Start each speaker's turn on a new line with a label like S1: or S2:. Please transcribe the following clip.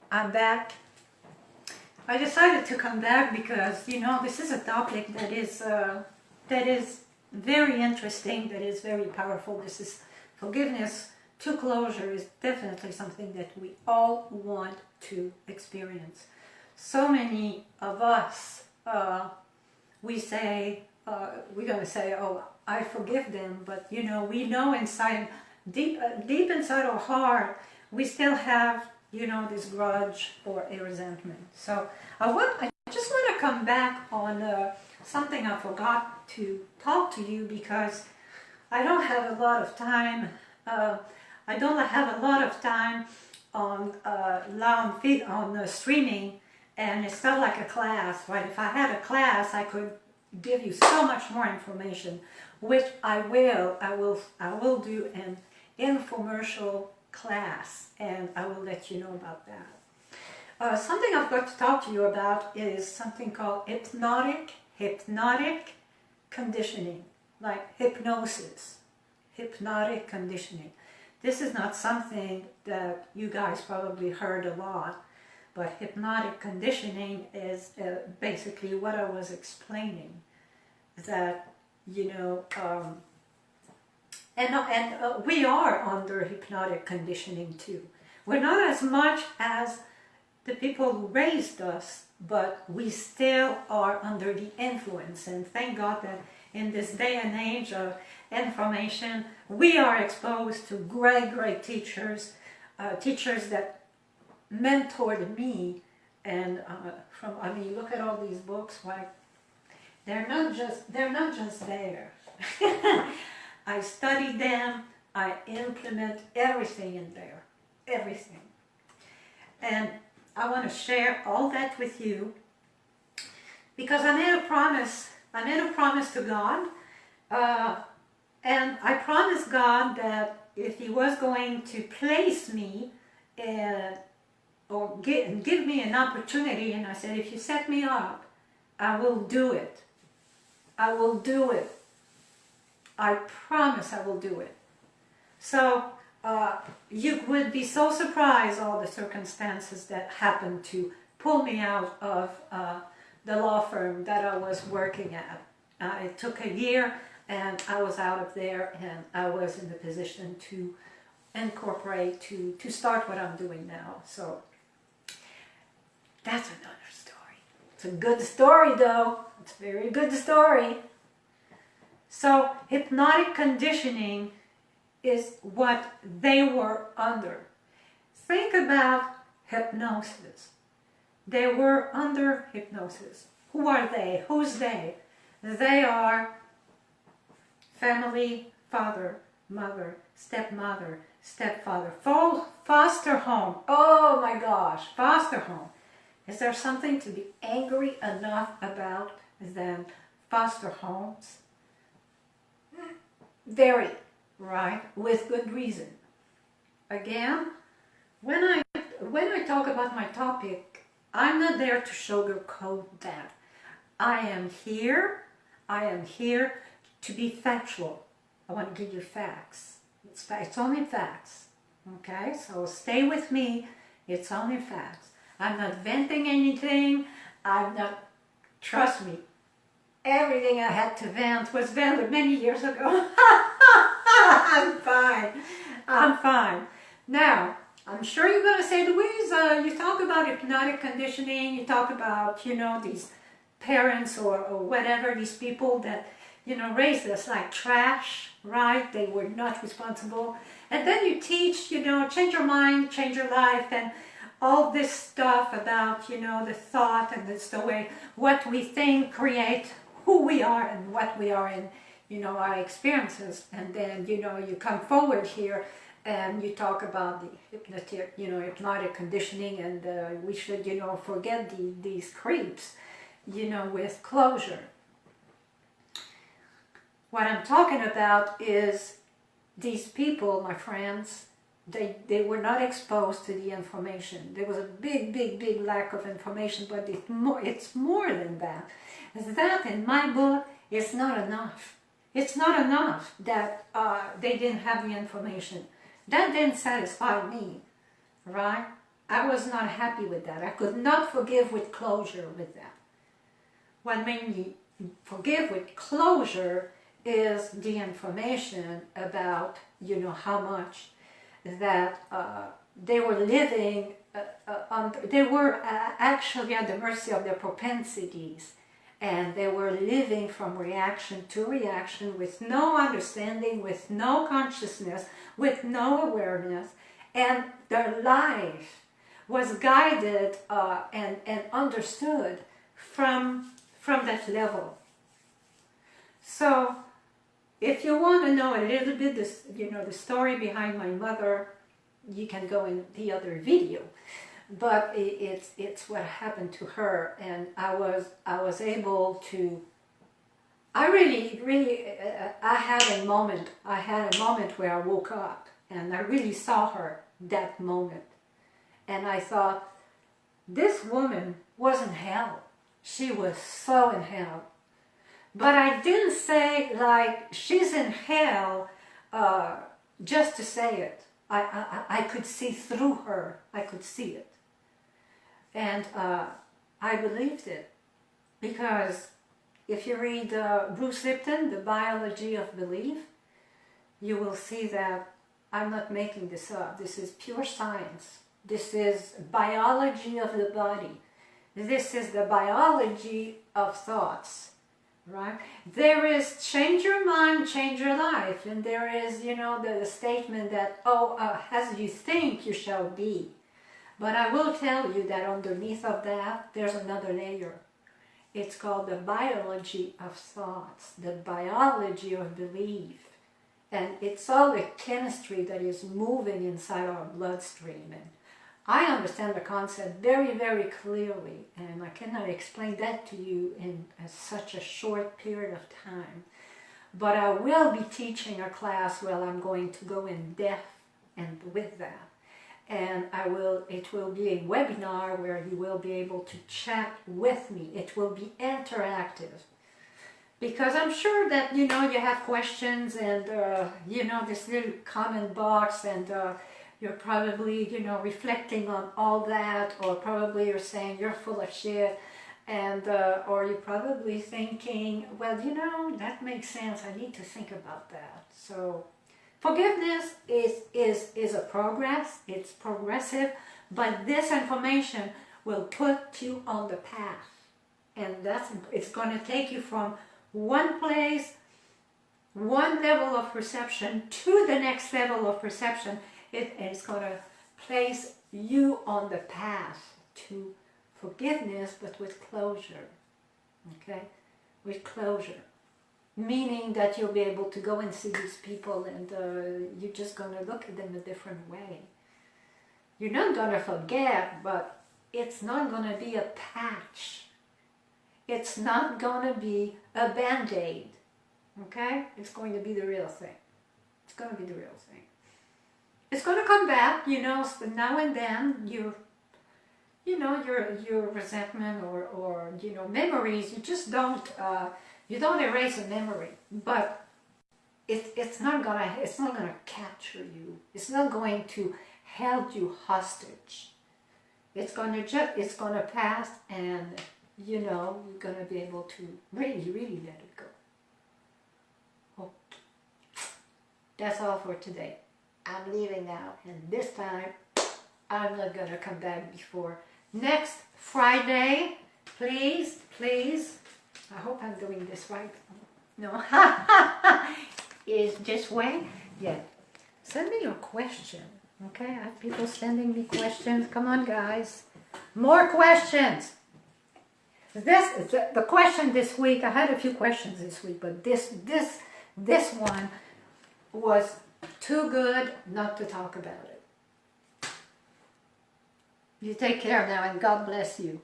S1: I'm back. I decided to come back because, you know, this is a topic that is very interesting, that is very powerful. This is forgiveness to closure is definitely something that we all want to experience. So many of us, we say, we're going to say, oh, I forgive them, but you know, we know inside, deep inside our heart, we still have, you know, this grudge or a resentment. So I just want to come back on something I forgot to talk to you because I don't have a lot of time. I don't have a lot of time on streaming, and it's not like a class, right? If I had a class, I could give you so much more information, which I will do an infomercial class, and I will let you know about that. Something I've got to talk to you about is something called hypnotic conditioning, like hypnosis, hypnotic conditioning. This is not something that you guys probably heard a lot, but hypnotic conditioning is basically what I was explaining, that, you know, we are under hypnotic conditioning too. We're not as much as the people who raised us, but we still are under the influence. And thank God that in this day and age of information, we are exposed to great teachers, teachers that mentored me. And I mean, look at all these books, like they're not just there. I study them, I implement everything in there, everything. And I want to share all that with you because I made a promise to God, and I promised God that if He was going to place me or give me an opportunity, and I said, if you set me up, I will do it. I will do it. I promise I will do it. So you would be so surprised all the circumstances that happened to pull me out of the law firm that I was working at. It took a year and I was out of there, and I was in the position to incorporate, to start what I'm doing now. So that's another story. It's a good story though. It's a very good story. So hypnotic conditioning is what they were under. Think about hypnosis. They were under hypnosis. Who are they? Who's they? They are family, father, mother, stepmother, stepfather, foster home. Oh my gosh, foster home. Is there something to be angry enough about than foster homes? Very, right? With good reason. Again, when I talk about my topic, I'm not there to sugarcoat that. I am here to be factual. I want to give you facts. It's only facts. Okay? So stay with me. It's only facts. I'm not venting anything. I'm not, trust me, everything I had to vent was vented many years ago. I'm fine. I'm fine. Now, I'm sure you're going to say, Louise, you talk about hypnotic conditioning, you talk about, you know, these parents or whatever, these people that, you know, raised us like trash, right? They were not responsible. And then you teach, you know, change your mind, change your life, and all this stuff about, you know, the thought, and it's the way what we think create who we are and what we are in, you know, our experiences. And then, you know, you come forward here and you talk about the hypnotic conditioning, and we should, you know, forget these creeps, you know, with closure. What I'm talking about is these people, my friends, they were not exposed to the information. There was a big lack of information, but it's more than that. That, in my book, is not enough. It's not enough that they didn't have the information. That didn't satisfy me, right? I was not happy with that. I could not forgive with closure with that. What made me forgive with closure is the information about, you know, how much that they were living, they were actually at the mercy of their propensities, and they were living from reaction to reaction with no understanding, with no consciousness, with no awareness, and their life was guided and understood from that level. So if you want to know a little bit, this, you know, the story behind my mother, you can go in the other video. But it's what happened to her, and I was able to. I really I had a moment. I had a moment where I woke up, and I really saw her that moment, and I thought, this woman was in hell. She was so in hell. But I didn't say like she's in hell just to say it. I could see through her. I could see it. And I believed it. Because if you read Bruce Lipton, The Biology of Belief, you will see that I'm not making this up. This is pure science. This is biology of the body. This is the biology of thoughts. Right? There is change your mind, change your life. And there is, you know, the statement that, as you think, you shall be. But I will tell you that underneath of that, there's another layer. It's called the biology of thoughts, the biology of belief. And it's all the chemistry that is moving inside our bloodstream. And I understand the concept very, very clearly, and I cannot explain that to you in such a short period of time. But I will be teaching a class where I'm going to go in depth and with that. And it will be a webinar where you will be able to chat with me. It will be interactive. Because I'm sure that, you know, you have questions and, you know, this little comment box, and you're probably, you know, reflecting on all that, or probably you're saying you're full of shit, and or you're probably thinking, well, you know, that makes sense. I need to think about that. So forgiveness is a progress. It's progressive, but this information will put you on the path, and it's going to take you from one place, one level of perception to the next level of perception. It's going to place you on the path to forgiveness, but with closure. Okay? With closure. Meaning that you'll be able to go and see these people, and you're just going to look at them a different way. You're not going to forget, but it's not going to be a patch. It's not going to be a band-aid. Okay? It's going to be the real thing. It's going to be the real thing. It's going to come back, you know, now and then, your resentment or you know, memories, you just don't, you don't erase a memory, but it's not gonna capture you. It's not going to hold you hostage. It's gonna pass, and you know, you're gonna be able to really, really let it go. Okay. That's all for today. I'm leaving now, and this time I'm not gonna come back before next Friday. Please, please. I hope I'm doing this right. No. Is this way? Yeah. Send me your question. Okay, I have people sending me questions. Come on, guys. More questions. The question this week, I had a few questions this week, but this one was too good not to talk about it. You take care now, and God bless you.